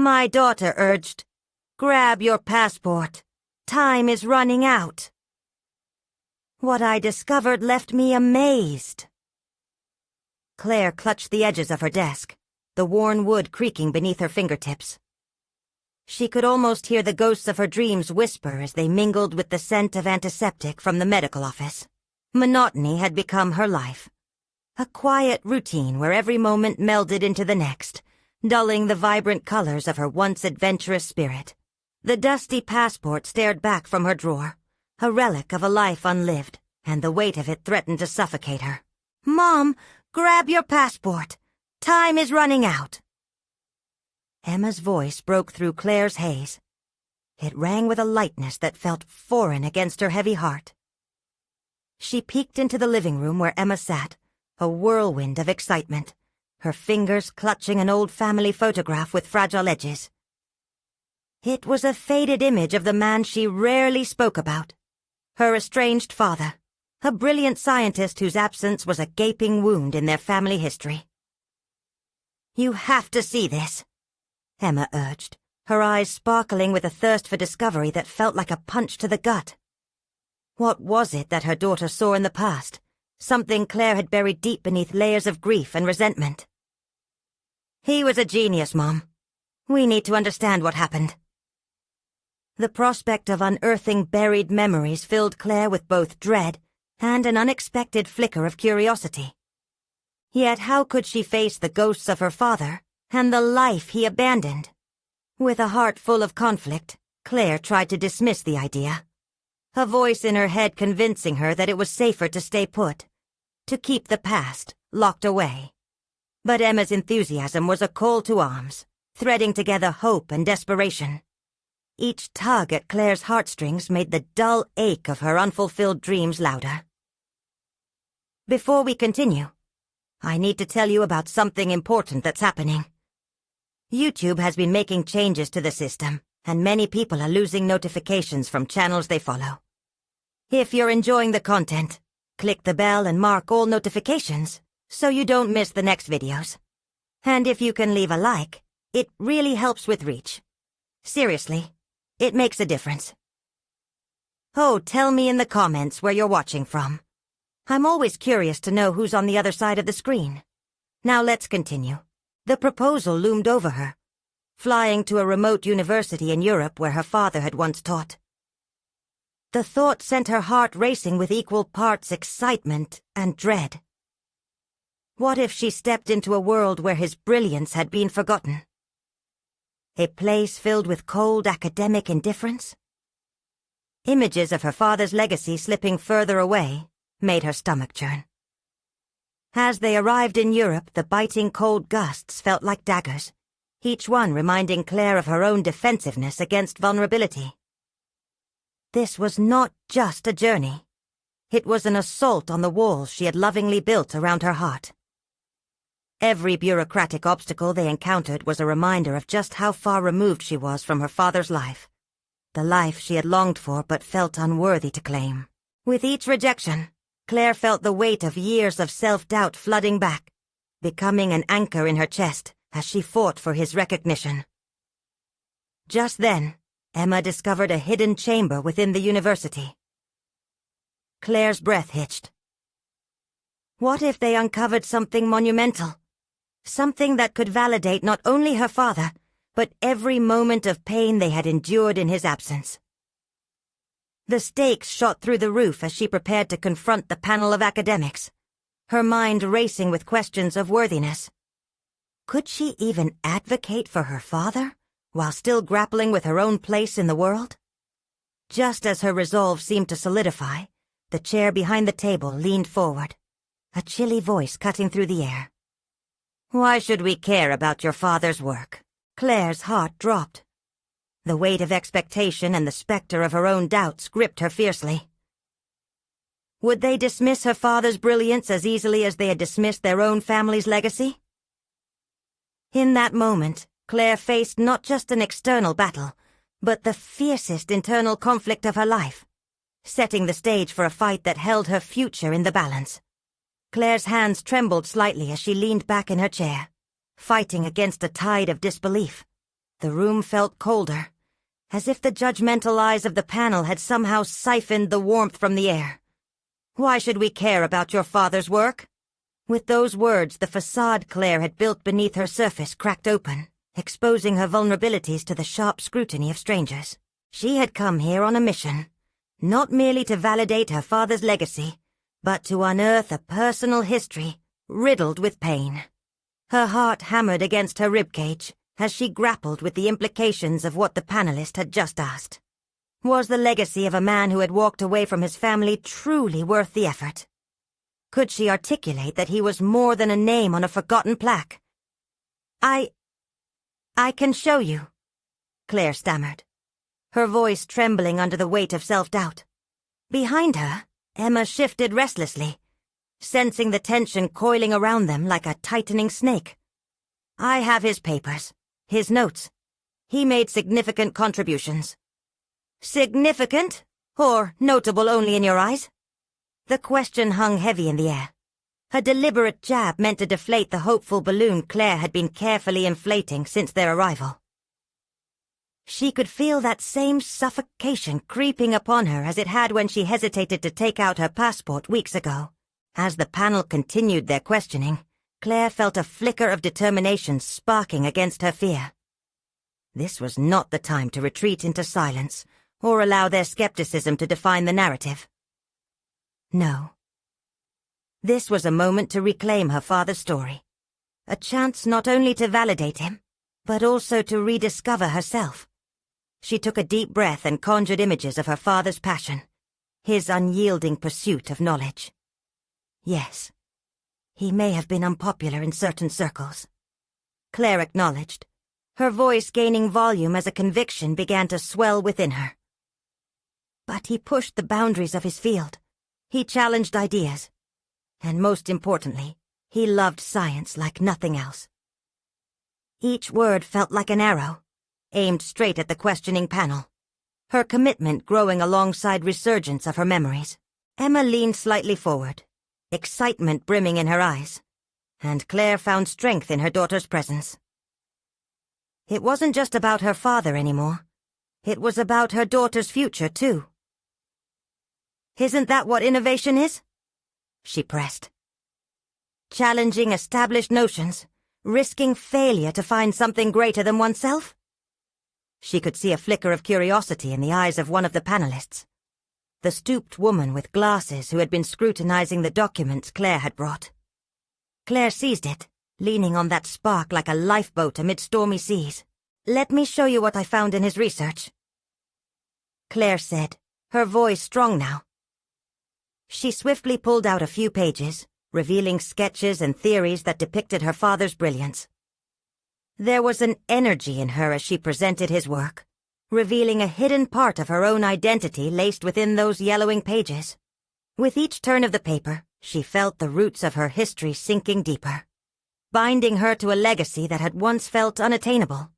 My daughter urged, "Grab your passport. Time is running out." What I discovered left me amazed. Claire clutched the edges of her desk, the worn wood creaking beneath her fingertips. She could almost hear the ghosts of her dreams whisper as they mingled with the scent of antiseptic from the medical office. Monotony had become her life. A quiet routine where every moment melded into the next, dulling the vibrant colors of her once adventurous spirit. The dusty passport stared back from her drawer, a relic of a life unlived, and the weight of it threatened to suffocate her. "Mom, grab your passport. Time is running out." Emma's voice broke through Claire's haze. It rang with a lightness that felt foreign against her heavy heart. She peeked into the living room where Emma sat, a whirlwind of excitement, her fingers clutching an old family photograph with fragile edges. It was a faded image of the man she rarely spoke about, her estranged father, a brilliant scientist whose absence was a gaping wound in their family history. "You have to see this," Emma urged, her eyes sparkling with a thirst for discovery that felt like a punch to the gut. What was it that her daughter saw in the past? Something Claire had buried deep beneath layers of grief and resentment. "He was a genius, Mom. We need to understand what happened." The prospect of unearthing buried memories filled Claire with both dread and an unexpected flicker of curiosity. Yet how could she face the ghosts of her father and the life he abandoned? With a heart full of conflict, Claire tried to dismiss the idea, a voice in her head convincing her that it was safer to stay put, to keep the past locked away. But Emma's enthusiasm was a call to arms, threading together hope and desperation. Each tug at Claire's heartstrings made the dull ache of her unfulfilled dreams louder. Before we continue, I need to tell you about something important that's happening. YouTube has been making changes to the system, and many people are losing notifications from channels they follow. If you're enjoying the content, click the bell and mark all notifications so you don't miss the next videos. And if you can leave a like, it really helps with reach. Seriously, it makes a difference. Oh, tell me in the comments where you're watching from. I'm always curious to know who's on the other side of the screen. Now let's continue. The proposal loomed over her, flying to a remote university in Europe where her father had once taught. The thought sent her heart racing with equal parts excitement and dread. What if she stepped into a world where his brilliance had been forgotten? A place filled with cold academic indifference? Images of her father's legacy slipping further away made her stomach churn. As they arrived in Europe, the biting cold gusts felt like daggers, each one reminding Claire of her own defensiveness against vulnerability. This was not just a journey. It was an assault on the walls she had lovingly built around her heart. Every bureaucratic obstacle they encountered was a reminder of just how far removed she was from her father's life, the life she had longed for but felt unworthy to claim. With each rejection, Claire felt the weight of years of self-doubt flooding back, becoming an anchor in her chest as she fought for his recognition. Just then, Emma discovered a hidden chamber within the university. Claire's breath hitched. What if they uncovered something monumental? Something that could validate not only her father, but every moment of pain they had endured in his absence. The stakes shot through the roof as she prepared to confront the panel of academics, her mind racing with questions of worthiness. Could she even advocate for her father, while still grappling with her own place in the world? Just as her resolve seemed to solidify, the chair behind the table leaned forward, a chilly voice cutting through the air. "Why should we care about your father's work?" Claire's heart dropped. The weight of expectation and the specter of her own doubts gripped her fiercely. Would they dismiss her father's brilliance as easily as they had dismissed their own family's legacy? In that moment, Claire faced not just an external battle, but the fiercest internal conflict of her life, setting the stage for a fight that held her future in the balance. Claire's hands trembled slightly as she leaned back in her chair, fighting against a tide of disbelief. The room felt colder, as if the judgmental eyes of the panel had somehow siphoned the warmth from the air. "Why should we care about your father's work?" With those words, the facade Claire had built beneath her surface cracked open, exposing her vulnerabilities to the sharp scrutiny of strangers. She had come here on a mission, not merely to validate her father's legacy, but to unearth a personal history riddled with pain. Her heart hammered against her ribcage as she grappled with the implications of what the panelist had just asked. Was the legacy of a man who had walked away from his family truly worth the effort? Could she articulate that he was more than a name on a forgotten plaque? I can show you," Claire stammered, her voice trembling under the weight of self-doubt. Behind her, Emma shifted restlessly, sensing the tension coiling around them like a tightening snake. "I have his papers, his notes. He made significant contributions." "Significant? Or notable only in your eyes?" The question hung heavy in the air, a deliberate jab meant to deflate the hopeful balloon Claire had been carefully inflating since their arrival. She could feel that same suffocation creeping upon her as it had when she hesitated to take out her passport weeks ago. As the panel continued their questioning, Claire felt a flicker of determination sparking against her fear. This was not the time to retreat into silence or allow their skepticism to define the narrative. No. This was a moment to reclaim her father's story, a chance not only to validate him, but also to rediscover herself. She took a deep breath and conjured images of her father's passion, his unyielding pursuit of knowledge. Yes, he may have been unpopular in certain circles, Claire acknowledged, her voice gaining volume as a conviction began to swell within her. But he pushed the boundaries of his field. He challenged ideas. And most importantly, he loved science like nothing else. Each word felt like an arrow, aimed straight at the questioning panel, her commitment growing alongside resurgence of her memories. Emma leaned slightly forward, excitement brimming in her eyes, and Claire found strength in her daughter's presence. It wasn't just about her father anymore. It was about her daughter's future, too. "Isn't that what innovation is?" she pressed. "Challenging established notions, risking failure to find something greater than oneself?" She could see a flicker of curiosity in the eyes of one of the panelists, the stooped woman with glasses who had been scrutinizing the documents Claire had brought. Claire seized it, leaning on that spark like a lifeboat amid stormy seas. "Let me show you what I found in his research," Claire said, her voice strong now. She swiftly pulled out a few pages, revealing sketches and theories that depicted her father's brilliance. There was an energy in her as she presented his work, revealing a hidden part of her own identity laced within those yellowing pages. With each turn of the paper, she felt the roots of her history sinking deeper, binding her to a legacy that had once felt unattainable.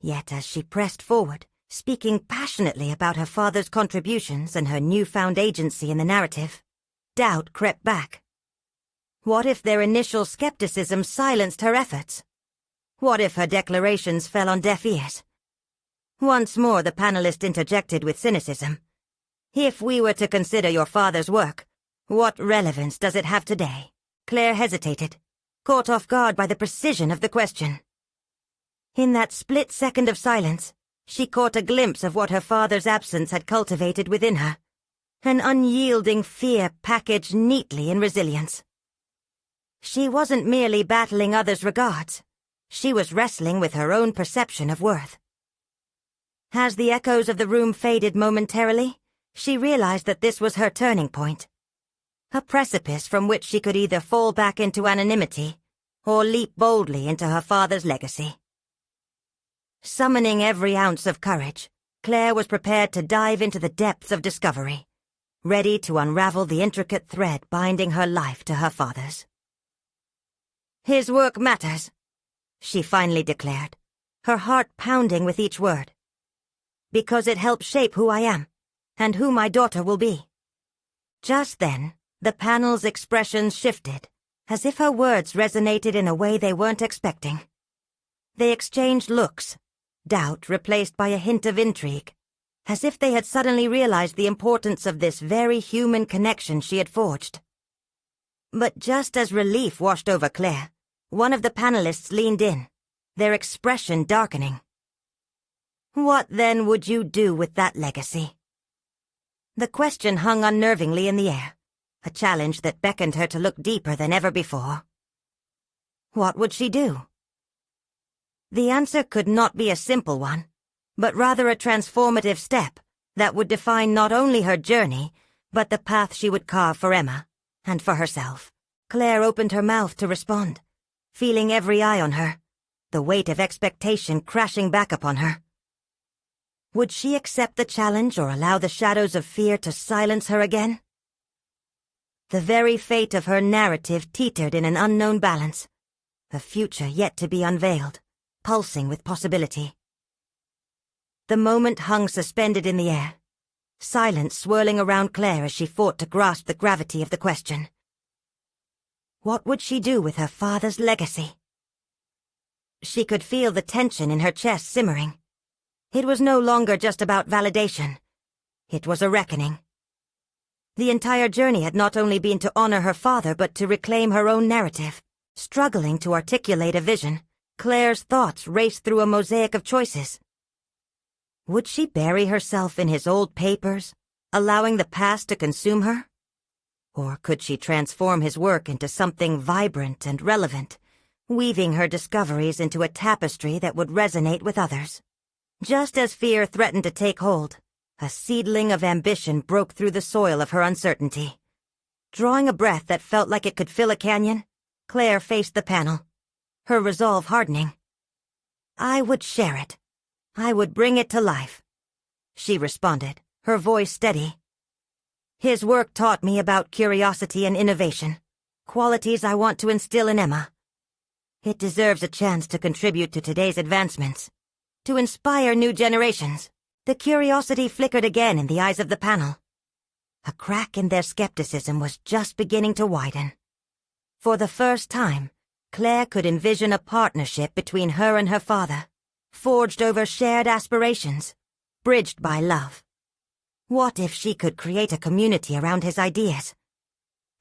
Yet as she pressed forward, speaking passionately about her father's contributions and her newfound agency in the narrative, doubt crept back. What if their initial skepticism silenced her efforts? What if her declarations fell on deaf ears? Once more the panelist interjected with cynicism. "If we were to consider your father's work, what relevance does it have today?" Claire hesitated, caught off guard by the precision of the question. In that split second of silence, she caught a glimpse of what her father's absence had cultivated within her, an unyielding fear packaged neatly in resilience. She wasn't merely battling others' regards. She was wrestling with her own perception of worth. As the echoes of the room faded momentarily, she realized that this was her turning point, a precipice from which she could either fall back into anonymity or leap boldly into her father's legacy. Summoning every ounce of courage, Claire was prepared to dive into the depths of discovery, ready to unravel the intricate thread binding her life to her father's. "His work matters," she finally declared, her heart pounding with each word. "Because it helps shape who I am, and who my daughter will be." Just then, the panel's expressions shifted, as if her words resonated in a way they weren't expecting. They exchanged looks, doubt replaced by a hint of intrigue, as if they had suddenly realized the importance of this very human connection she had forged. But just as relief washed over Claire, one of the panelists leaned in, their expression darkening. What then would you do with that legacy? The question hung unnervingly in the air, a challenge that beckoned her to look deeper than ever before. What would she do? The answer could not be a simple one, but rather a transformative step that would define not only her journey, but the path she would carve for Emma, and for herself. Claire opened her mouth to respond, feeling every eye on her, the weight of expectation crashing back upon her. Would she accept the challenge or allow the shadows of fear to silence her again? The very fate of her narrative teetered in an unknown balance, a future yet to be unveiled, pulsing with possibility. The moment hung suspended in the air, silence swirling around Claire as she fought to grasp the gravity of the question. What would she do with her father's legacy? She could feel the tension in her chest simmering. It was no longer just about validation. It was a reckoning. The entire journey had not only been to honor her father but to reclaim her own narrative. Struggling to articulate a vision, Claire's thoughts raced through a mosaic of choices. Would she bury herself in his old papers, allowing the past to consume her? Or could she transform his work into something vibrant and relevant, weaving her discoveries into a tapestry that would resonate with others? Just as fear threatened to take hold, a seedling of ambition broke through the soil of her uncertainty. Drawing a breath that felt like it could fill a canyon, Claire faced the panel, her resolve hardening. I would share it. I would bring it to life, she responded, her voice steady. His work taught me about curiosity and innovation, qualities I want to instill in Emma. It deserves a chance to contribute to today's advancements, to inspire new generations. The curiosity flickered again in the eyes of the panel. A crack in their skepticism was just beginning to widen. For the first time, Claire could envision a partnership between her and her father, forged over shared aspirations, bridged by love. What if she could create a community around his ideas?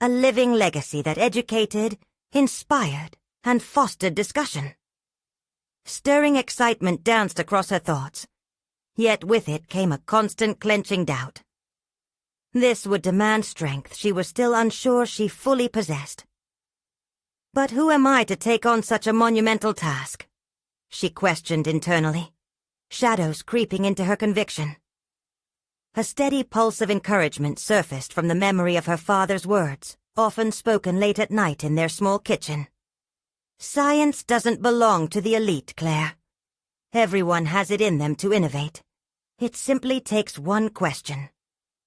A living legacy that educated, inspired, and fostered discussion. Stirring excitement danced across her thoughts, yet with it came a constant clenching doubt. This would demand strength she was still unsure she fully possessed. But who am I to take on such a monumental task? She questioned internally, shadows creeping into her conviction. A steady pulse of encouragement surfaced from the memory of her father's words, often spoken late at night in their small kitchen. Science doesn't belong to the elite, Claire. Everyone has it in them to innovate. It simply takes one question,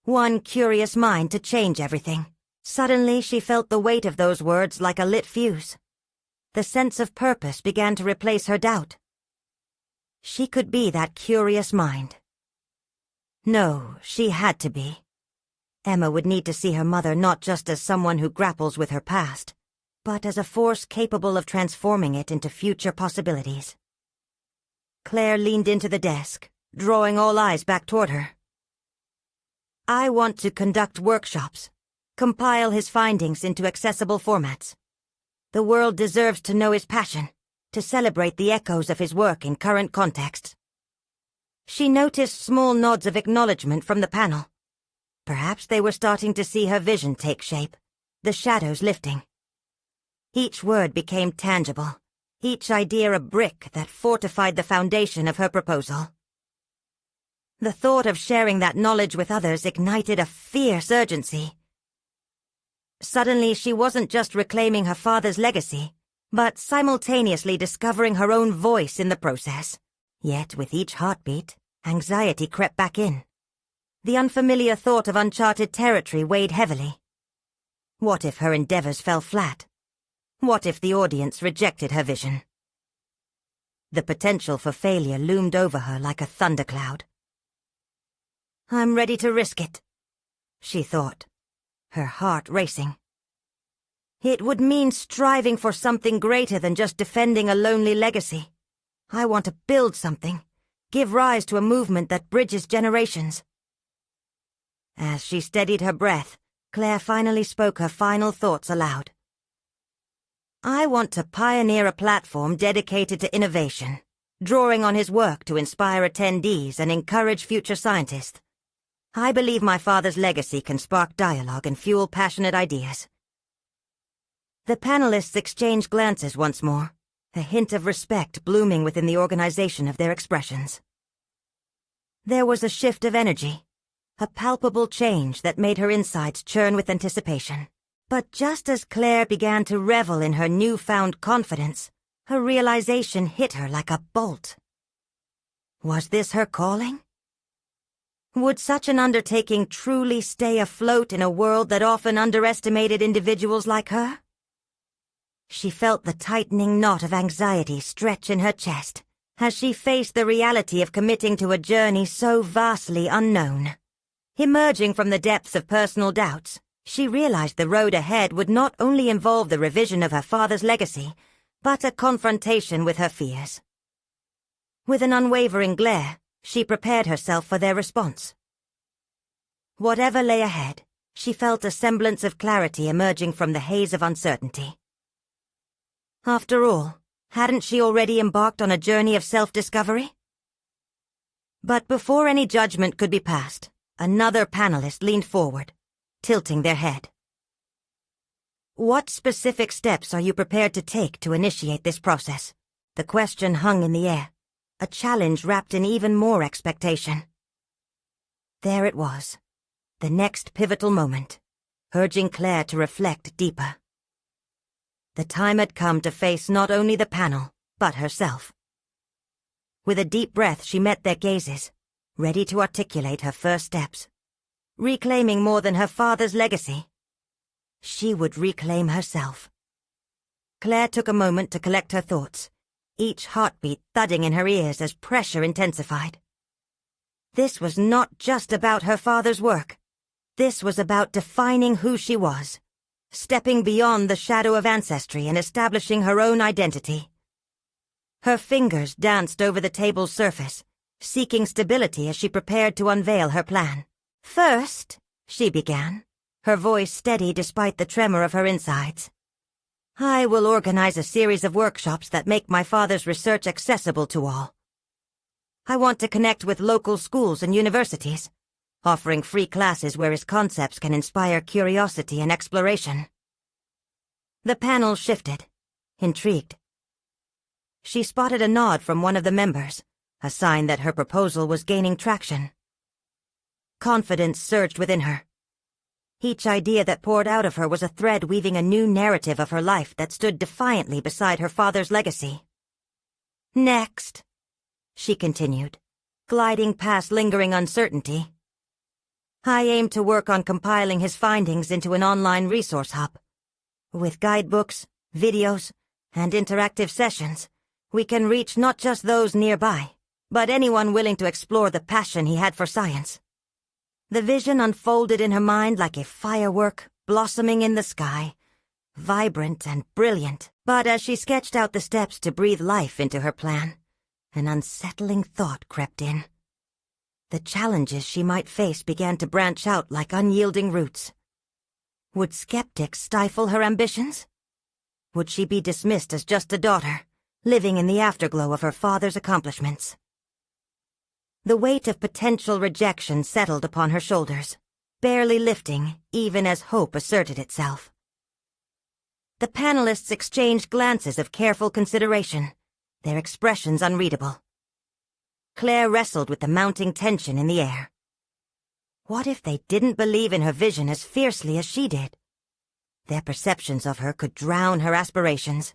one curious mind to change everything. Suddenly she felt the weight of those words like a lit fuse. The sense of purpose began to replace her doubt. She could be that curious mind. No, she had to be. Emma would need to see her mother not just as someone who grapples with her past, but as a force capable of transforming it into future possibilities. Claire leaned into the desk, drawing all eyes back toward her. I want to conduct workshops, compile his findings into accessible formats. The world deserves to know his passion, to celebrate the echoes of his work in current contexts. She noticed small nods of acknowledgement from the panel. Perhaps they were starting to see her vision take shape, the shadows lifting. Each word became tangible, each idea a brick that fortified the foundation of her proposal. The thought of sharing that knowledge with others ignited a fierce urgency. Suddenly she wasn't just reclaiming her father's legacy, but simultaneously discovering her own voice in the process. Yet with each heartbeat, anxiety crept back in. The unfamiliar thought of uncharted territory weighed heavily. What if her endeavors fell flat? What if the audience rejected her vision? The potential for failure loomed over her like a thundercloud. I'm ready to risk it, she thought, her heart racing. It would mean striving for something greater than just defending a lonely legacy. I want to build something, give rise to a movement that bridges generations. As she steadied her breath, Claire finally spoke her final thoughts aloud. I want to pioneer a platform dedicated to innovation, drawing on his work to inspire attendees and encourage future scientists. I believe my father's legacy can spark dialogue and fuel passionate ideas. The panelists exchanged glances once more, a hint of respect blooming within the organization of their expressions. There was a shift of energy, a palpable change that made her insides churn with anticipation. But just as Claire began to revel in her newfound confidence, her realization hit her like a bolt. Was this her calling? Would such an undertaking truly stay afloat in a world that often underestimated individuals like her? She felt the tightening knot of anxiety stretch in her chest as she faced the reality of committing to a journey so vastly unknown. Emerging from the depths of personal doubts, she realized the road ahead would not only involve the revision of her father's legacy, but a confrontation with her fears. With an unwavering glare, she prepared herself for their response. Whatever lay ahead, she felt a semblance of clarity emerging from the haze of uncertainty. After all, hadn't she already embarked on a journey of self-discovery? But before any judgment could be passed, another panelist leaned forward, tilting their head. What specific steps are you prepared to take to initiate this process? The question hung in the air, a challenge wrapped in even more expectation. There it was, the next pivotal moment, urging Claire to reflect deeper. The time had come to face not only the panel, but herself. With a deep breath, she met their gazes, ready to articulate her first steps. Reclaiming more than her father's legacy, she would reclaim herself. Claire took a moment to collect her thoughts, each heartbeat thudding in her ears as pressure intensified. This was not just about her father's work. This was about defining who she was, stepping beyond the shadow of ancestry and establishing her own identity. Her fingers danced over the table's surface, seeking stability as she prepared to unveil her plan. First, she began, her voice steady despite the tremor of her insides, I will organize a series of workshops that make my father's research accessible to all. I want to connect with local schools and universities, offering free classes where his concepts can inspire curiosity and exploration. The panel shifted, intrigued. She spotted a nod from one of the members, a sign that her proposal was gaining traction. Confidence surged within her. Each idea that poured out of her was a thread weaving a new narrative of her life that stood defiantly beside her father's legacy. Next, she continued, gliding past lingering uncertainty, I aim to work on compiling his findings into an online resource hub. With guidebooks, videos, and interactive sessions, we can reach not just those nearby, but anyone willing to explore the passion he had for science. The vision unfolded in her mind like a firework blossoming in the sky, vibrant and brilliant. But as she sketched out the steps to breathe life into her plan, an unsettling thought crept in. The challenges she might face began to branch out like unyielding roots. Would skeptics stifle her ambitions? Would she be dismissed as just a daughter, living in the afterglow of her father's accomplishments? The weight of potential rejection settled upon her shoulders, barely lifting even as hope asserted itself. The panelists exchanged glances of careful consideration, their expressions unreadable. Claire wrestled with the mounting tension in the air. What if they didn't believe in her vision as fiercely as she did? Their perceptions of her could drown her aspirations,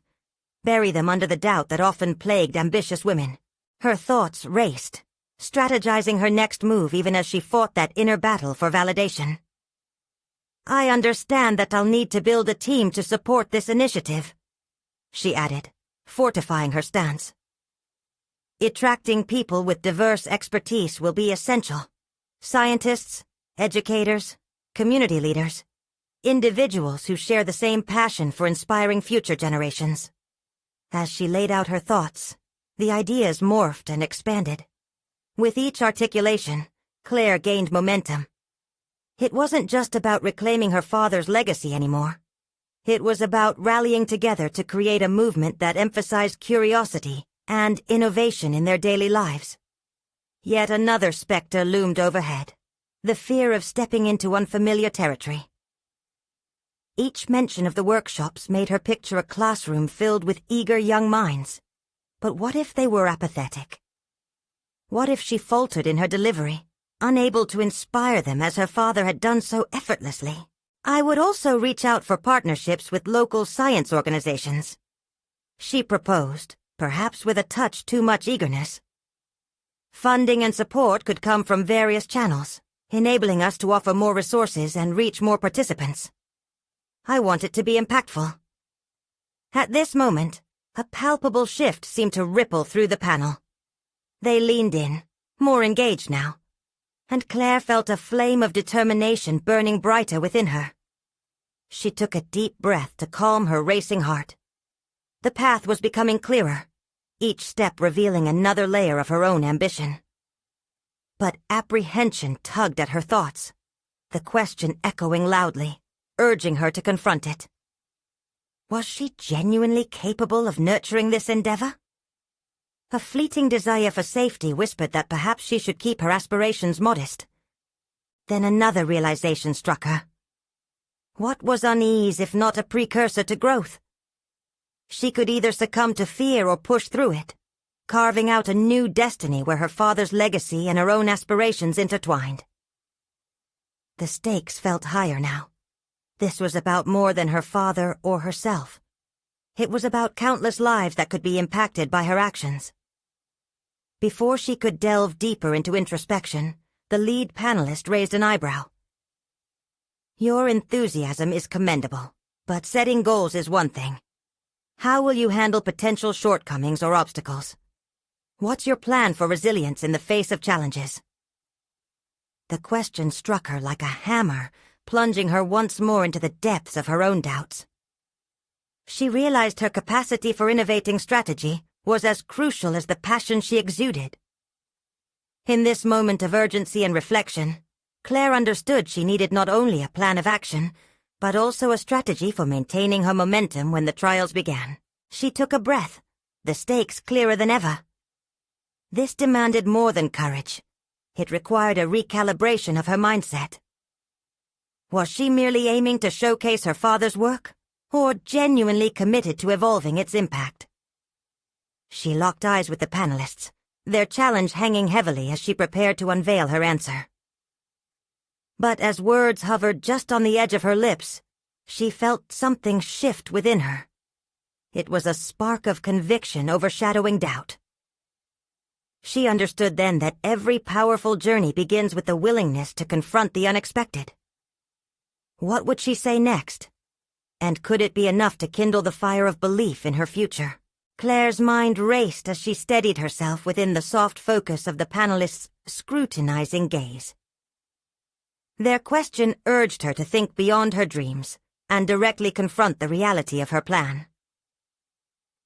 bury them under the doubt that often plagued ambitious women. Her thoughts raced, strategizing her next move even as she fought that inner battle for validation. I understand that I'll need to build a team to support this initiative, she added, fortifying her stance. Attracting people with diverse expertise will be essential. Scientists, educators, community leaders, individuals who share the same passion for inspiring future generations. As she laid out her thoughts, the ideas morphed and expanded, With each articulation, Claire gained momentum. It wasn't just about reclaiming her father's legacy anymore. It was about rallying together to create a movement that emphasized curiosity and innovation in their daily lives. Yet another specter loomed overhead, the fear of stepping into unfamiliar territory. Each mention of the workshops made her picture a classroom filled with eager young minds. But what if they were apathetic? What if she faltered in her delivery, unable to inspire them as her father had done so effortlessly? I would also reach out for partnerships with local science organizations. She proposed, perhaps with a touch too much eagerness. Funding and support could come from various channels, enabling us to offer more resources and reach more participants. I want it to be impactful. At this moment, a palpable shift seemed to ripple through the panel. They leaned in, more engaged now, and Claire felt a flame of determination burning brighter within her. She took a deep breath to calm her racing heart. The path was becoming clearer, each step revealing another layer of her own ambition. But apprehension tugged at her thoughts, the question echoing loudly, urging her to confront it. Was she genuinely capable of nurturing this endeavor? A fleeting desire for safety whispered that perhaps she should keep her aspirations modest. Then another realization struck her. What was unease if not a precursor to growth? She could either succumb to fear or push through it, carving out a new destiny where her father's legacy and her own aspirations intertwined. The stakes felt higher now. This was about more than her father or herself. It was about countless lives that could be impacted by her actions. Before she could delve deeper into introspection, the lead panelist raised an eyebrow. Your enthusiasm is commendable, but setting goals is one thing. How will you handle potential shortcomings or obstacles? What's your plan for resilience in the face of challenges? The question struck her like a hammer, plunging her once more into the depths of her own doubts. She realized her capacity for innovating strategy was as crucial as the passion she exuded. In this moment of urgency and reflection, Claire understood she needed not only a plan of action, but also a strategy for maintaining her momentum when the trials began. She took a breath, the stakes clearer than ever. This demanded more than courage. It required a recalibration of her mindset. Was she merely aiming to showcase her father's work, or genuinely committed to evolving its impact? She locked eyes with the panelists, their challenge hanging heavily as she prepared to unveil her answer. But as words hovered just on the edge of her lips, she felt something shift within her. It was a spark of conviction overshadowing doubt. She understood then that every powerful journey begins with the willingness to confront the unexpected. What would she say next? And could it be enough to kindle the fire of belief in her future? Claire's mind raced as she steadied herself within the soft focus of the panelists' scrutinizing gaze. Their question urged her to think beyond her dreams and directly confront the reality of her plan.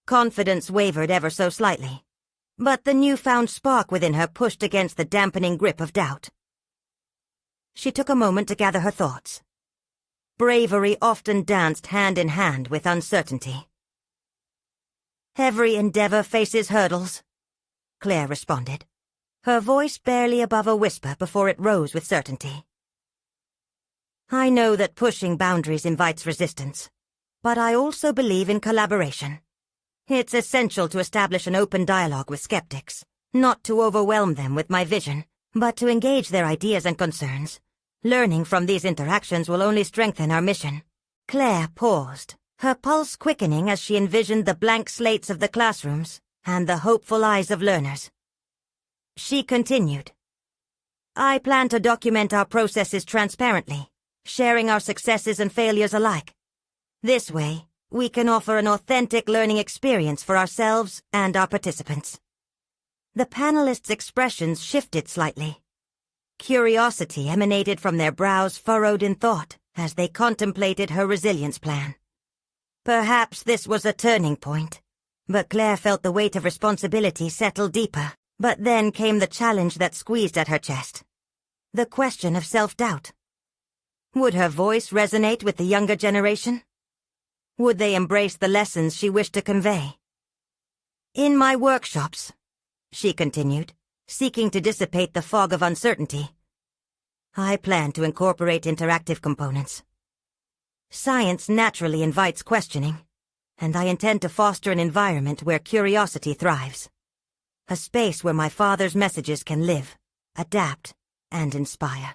Confidence wavered ever so slightly, but the newfound spark within her pushed against the dampening grip of doubt. She took a moment to gather her thoughts. Bravery often danced hand in hand with uncertainty. Every endeavor faces hurdles, Claire responded, her voice barely above a whisper before it rose with certainty. I know that pushing boundaries invites resistance, but I also believe in collaboration. It's essential to establish an open dialogue with skeptics, not to overwhelm them with my vision, but to engage their ideas and concerns. Learning from these interactions will only strengthen our mission. Claire paused, her pulse quickening as she envisioned the blank slates of the classrooms and the hopeful eyes of learners. She continued, I plan to document our processes transparently, sharing our successes and failures alike. This way, we can offer an authentic learning experience for ourselves and our participants. The panelists' expressions shifted slightly. Curiosity emanated from their brows furrowed in thought as they contemplated her resilience plan. Perhaps this was a turning point, but Claire felt the weight of responsibility settle deeper. But then came the challenge that squeezed at her chest. The question of self-doubt. Would her voice resonate with the younger generation? Would they embrace the lessons she wished to convey? In my workshops, she continued, seeking to dissipate the fog of uncertainty, I plan to incorporate interactive components. Science naturally invites questioning, and I intend to foster an environment where curiosity thrives. A space where my father's messages can live, adapt, and inspire.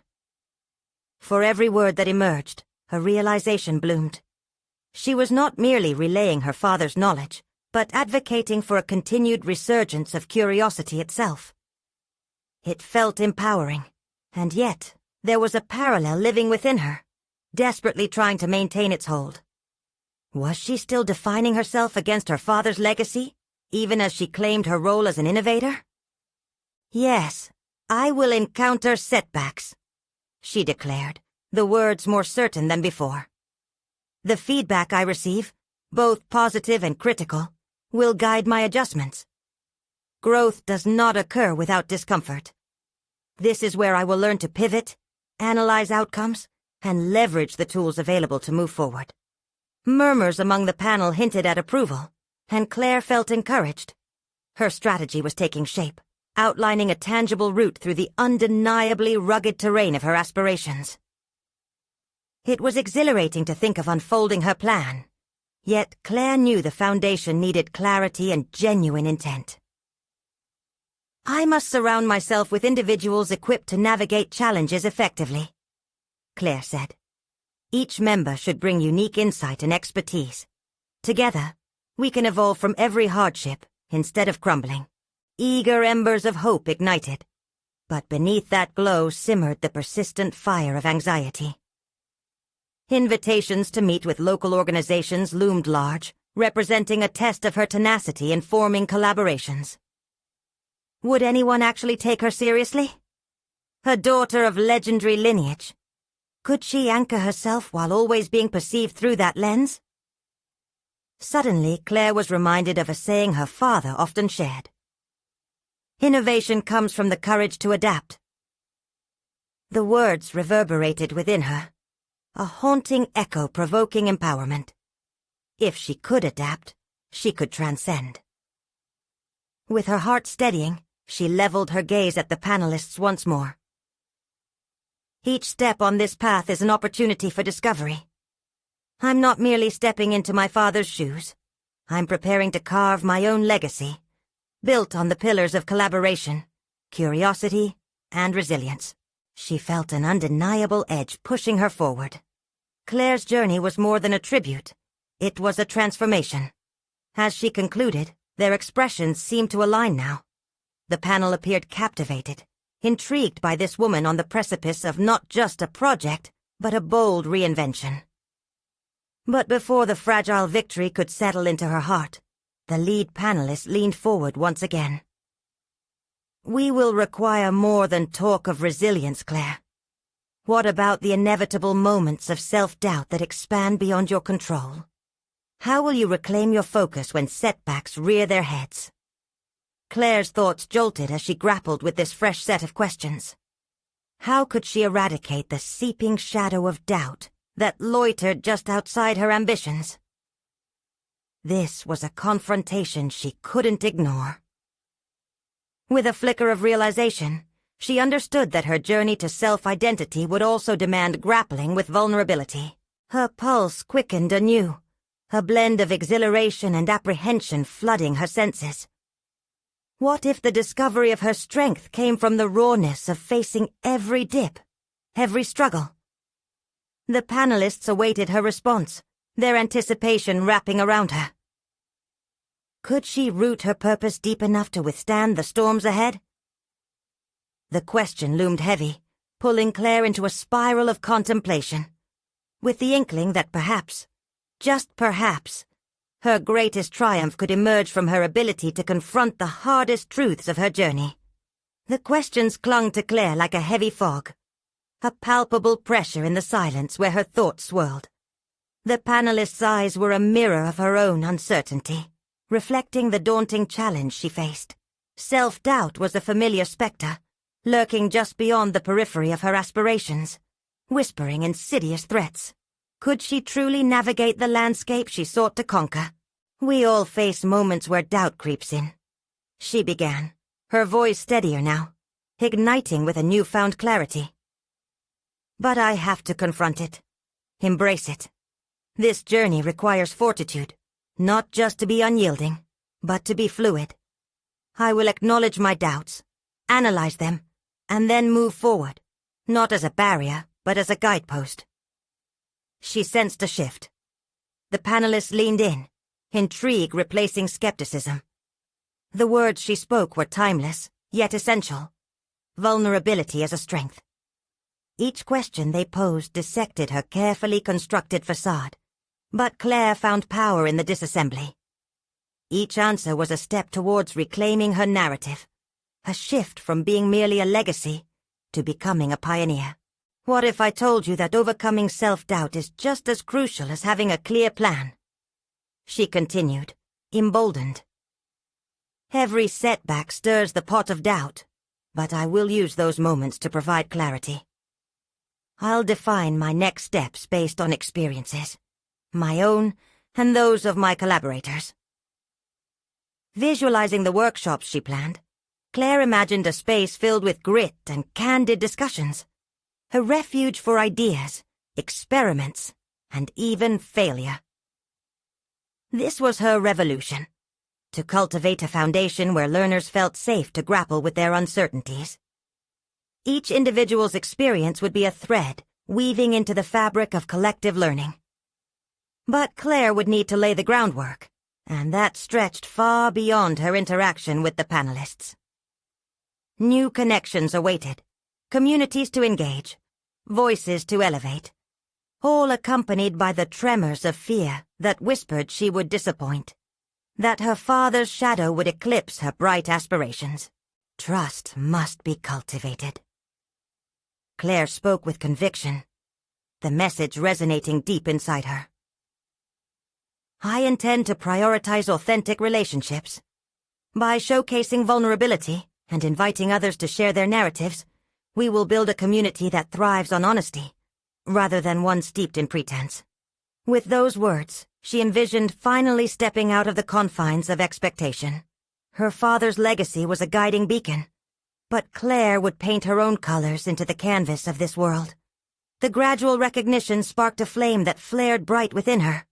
For every word that emerged, a realization bloomed. She was not merely relaying her father's knowledge, but advocating for a continued resurgence of curiosity itself. It felt empowering, and yet there was a parallel living within her, desperately trying to maintain its hold. Was she still defining herself against her father's legacy, even as she claimed her role as an innovator? Yes, I will encounter setbacks, she declared, the words more certain than before. The feedback I receive, both positive and critical, will guide my adjustments. Growth does not occur without discomfort. This is where I will learn to pivot, analyze outcomes, and leverage the tools available to move forward. Murmurs among the panel hinted at approval, and Claire felt encouraged. Her strategy was taking shape, outlining a tangible route through the undeniably rugged terrain of her aspirations. It was exhilarating to think of unfolding her plan, yet Claire knew the foundation needed clarity and genuine intent. I must surround myself with individuals equipped to navigate challenges effectively, Claire said. Each member should bring unique insight and expertise. Together, we can evolve from every hardship instead of crumbling. Eager embers of hope ignited, but beneath that glow simmered the persistent fire of anxiety. Invitations to meet with local organizations loomed large, representing a test of her tenacity in forming collaborations. Would anyone actually take her seriously? A daughter of legendary lineage. Could she anchor herself while always being perceived through that lens? Suddenly, Claire was reminded of a saying her father often shared. Innovation comes from the courage to adapt. The words reverberated within her, a haunting echo provoking empowerment. If she could adapt, she could transcend. With her heart steadying, she leveled her gaze at the panelists once more. Each step on this path is an opportunity for discovery. I'm not merely stepping into my father's shoes. I'm preparing to carve my own legacy, built on the pillars of collaboration, curiosity, and resilience. She felt an undeniable edge pushing her forward. Claire's journey was more than a tribute. It was a transformation. As she concluded, their expressions seemed to align now. The panel appeared captivated, intrigued by this woman on the precipice of not just a project, but a bold reinvention. But before the fragile victory could settle into her heart, the lead panelist leaned forward once again. We will require more than talk of resilience, Claire. What about the inevitable moments of self-doubt that expand beyond your control? How will you reclaim your focus when setbacks rear their heads? Claire's thoughts jolted as she grappled with this fresh set of questions. How could she eradicate the seeping shadow of doubt that loitered just outside her ambitions? This was a confrontation she couldn't ignore. With a flicker of realization, she understood that her journey to self-identity would also demand grappling with vulnerability. Her pulse quickened anew, a blend of exhilaration and apprehension flooding her senses. What if the discovery of her strength came from the rawness of facing every dip, every struggle? The panelists awaited her response, their anticipation wrapping around her. Could she root her purpose deep enough to withstand the storms ahead? The question loomed heavy, pulling Claire into a spiral of contemplation, with the inkling that perhaps, just perhaps, her greatest triumph could emerge from her ability to confront the hardest truths of her journey. The questions clung to Claire like a heavy fog, a palpable pressure in the silence where her thoughts swirled. The panelists' eyes were a mirror of her own uncertainty, reflecting the daunting challenge she faced. Self-doubt was a familiar spectre, lurking just beyond the periphery of her aspirations, whispering insidious threats. Could she truly navigate the landscape she sought to conquer? We all face moments where doubt creeps in. She began, her voice steadier now, igniting with a newfound clarity. But I have to confront it. Embrace it. This journey requires fortitude, not just to be unyielding, but to be fluid. I will acknowledge my doubts, analyze them, and then move forward, not as a barrier, but as a guidepost. She sensed a shift. The panelists leaned in, intrigue replacing skepticism. The words she spoke were timeless, yet essential. Vulnerability as a strength. Each question they posed dissected her carefully constructed facade, but Claire found power in the disassembly. Each answer was a step towards reclaiming her narrative, a shift from being merely a legacy to becoming a pioneer. What if I told you that overcoming self-doubt is just as crucial as having a clear plan? She continued, emboldened. Every setback stirs the pot of doubt, but I will use those moments to provide clarity. I'll define my next steps based on experiences, my own and those of my collaborators. Visualizing the workshops she planned, Claire imagined a space filled with grit and candid discussions, a refuge for ideas, experiments, and even failure. This was her revolution, to cultivate a foundation where learners felt safe to grapple with their uncertainties. Each individual's experience would be a thread weaving into the fabric of collective learning. But Claire would need to lay the groundwork, and that stretched far beyond her interaction with the panelists. New connections awaited, communities to engage, voices to elevate, all accompanied by the tremors of fear that whispered she would disappoint, that her father's shadow would eclipse her bright aspirations. Trust must be cultivated. Claire spoke with conviction, the message resonating deep inside her. I intend to prioritize authentic relationships. By showcasing vulnerability and inviting others to share their narratives, we will build a community that thrives on honesty, rather than one steeped in pretense. With those words, she envisioned finally stepping out of the confines of expectation. Her father's legacy was a guiding beacon, but Claire would paint her own colors into the canvas of this world. The gradual recognition sparked a flame that flared bright within her,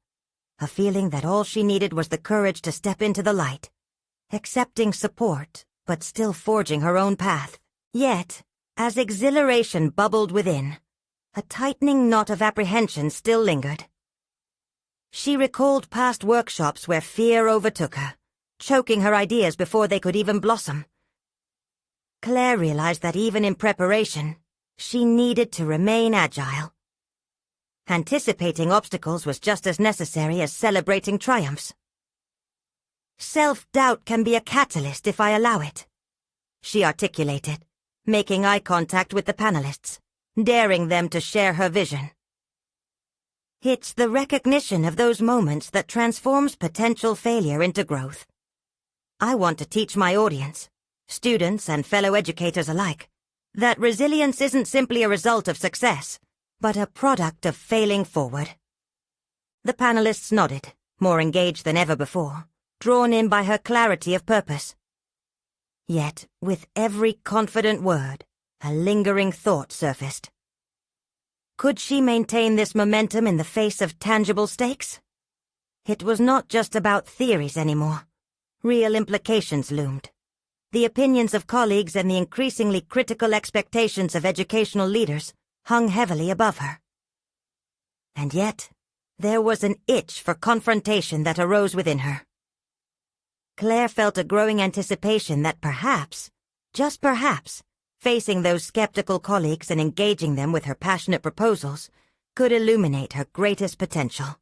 a feeling that all she needed was the courage to step into the light, accepting support, but still forging her own path. Yet, as exhilaration bubbled within, a tightening knot of apprehension still lingered. She recalled past workshops where fear overtook her, choking her ideas before they could even blossom. Claire realized that even in preparation, she needed to remain agile. Anticipating obstacles was just as necessary as celebrating triumphs. Self-doubt can be a catalyst if I allow it, she articulated, making eye contact with the panelists, daring them to share her vision. It's the recognition of those moments that transforms potential failure into growth. I want to teach my audience, students and fellow educators alike, that resilience isn't simply a result of success, but a product of failing forward. The panelists nodded, more engaged than ever before, drawn in by her clarity of purpose. Yet, with every confident word, a lingering thought surfaced. Could she maintain this momentum in the face of tangible stakes? It was not just about theories anymore. Real implications loomed. The opinions of colleagues and the increasingly critical expectations of educational leaders hung heavily above her. And yet, there was an itch for confrontation that arose within her. Claire felt a growing anticipation that perhaps, just perhaps, facing those skeptical colleagues and engaging them with her passionate proposals could illuminate her greatest potential.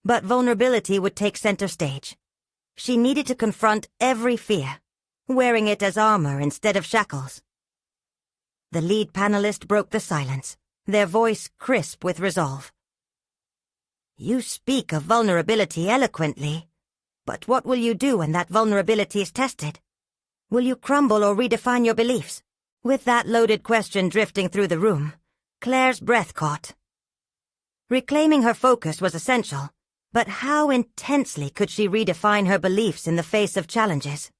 But vulnerability would take center stage. She needed to confront every fear, wearing it as armor instead of shackles. The lead panelist broke the silence, their voice crisp with resolve. You speak of vulnerability eloquently, but what will you do when that vulnerability is tested? Will you crumble or redefine your beliefs? With that loaded question drifting through the room, Claire's breath caught. Reclaiming her focus was essential, but how intensely could she redefine her beliefs in the face of challenges?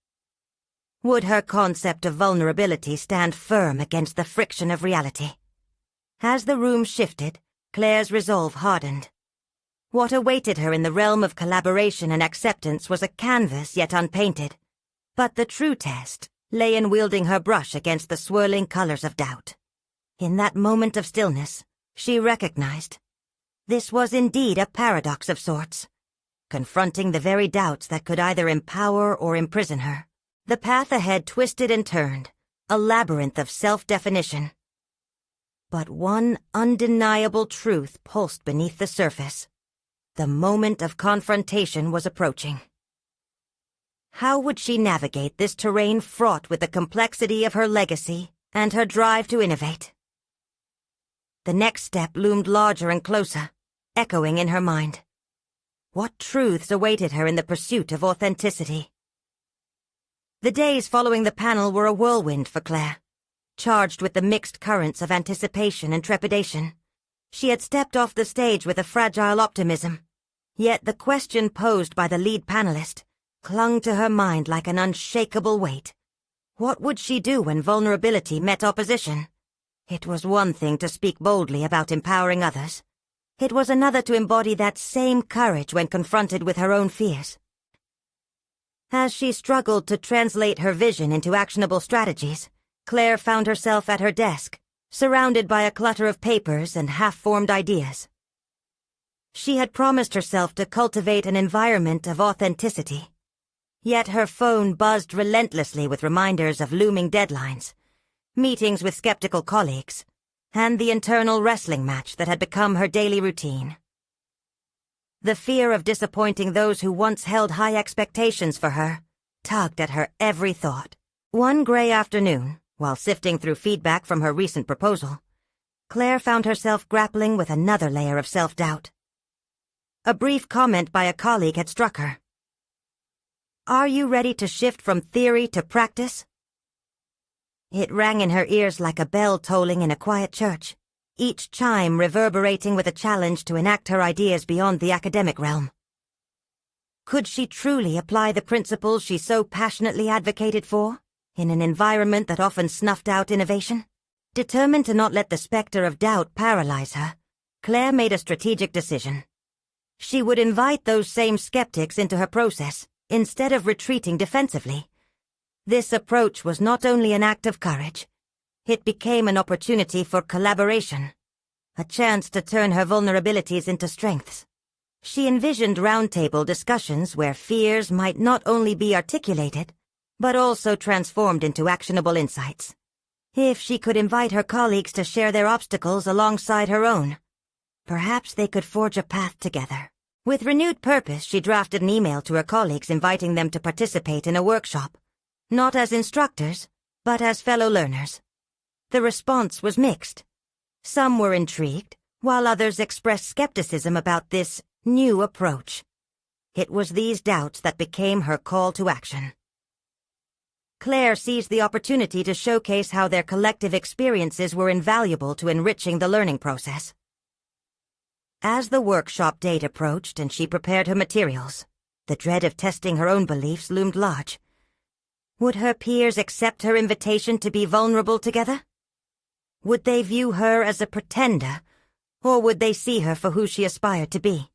Would her concept of vulnerability stand firm against the friction of reality? As the room shifted, Claire's resolve hardened. What awaited her in the realm of collaboration and acceptance was a canvas yet unpainted, but the true test lay in wielding her brush against the swirling colors of doubt. In that moment of stillness, she recognized this was indeed a paradox of sorts, confronting the very doubts that could either empower or imprison her. The path ahead twisted and turned, a labyrinth of self-definition. But one undeniable truth pulsed beneath the surface. The moment of confrontation was approaching. How would she navigate this terrain fraught with the complexity of her legacy and her drive to innovate? The next step loomed larger and closer, echoing in her mind. What truths awaited her in the pursuit of authenticity? The days following the panel were a whirlwind for Claire, charged with the mixed currents of anticipation and trepidation. She had stepped off the stage with a fragile optimism, yet the question posed by the lead panelist clung to her mind like an unshakable weight. What would she do when vulnerability met opposition? It was one thing to speak boldly about empowering others. It was another to embody that same courage when confronted with her own fears. As she struggled to translate her vision into actionable strategies, Claire found herself at her desk, surrounded by a clutter of papers and half-formed ideas. She had promised herself to cultivate an environment of authenticity. Yet her phone buzzed relentlessly with reminders of looming deadlines, meetings with skeptical colleagues, and the internal wrestling match that had become her daily routine. The fear of disappointing those who once held high expectations for her tugged at her every thought. One gray afternoon, while sifting through feedback from her recent proposal, Claire found herself grappling with another layer of self-doubt. A brief comment by a colleague had struck her. "Are you ready to shift from theory to practice?" It rang in her ears like a bell tolling in a quiet church, each chime reverberating with a challenge to enact her ideas beyond the academic realm. Could she truly apply the principles she so passionately advocated for, in an environment that often snuffed out innovation? Determined to not let the specter of doubt paralyze her, Claire made a strategic decision. She would invite those same skeptics into her process, instead of retreating defensively. This approach was not only an act of courage, it became an opportunity for collaboration, a chance to turn her vulnerabilities into strengths. She envisioned roundtable discussions where fears might not only be articulated, but also transformed into actionable insights. If she could invite her colleagues to share their obstacles alongside her own, perhaps they could forge a path together. With renewed purpose, she drafted an email to her colleagues inviting them to participate in a workshop, not as instructors, but as fellow learners. The response was mixed. Some were intrigued, while others expressed skepticism about this new approach. It was these doubts that became her call to action. Claire seized the opportunity to showcase how their collective experiences were invaluable to enriching the learning process. As the workshop date approached and she prepared her materials, the dread of testing her own beliefs loomed large. Would her peers accept her invitation to be vulnerable together? Would they view her as a pretender, or would they see her for who she aspired to be?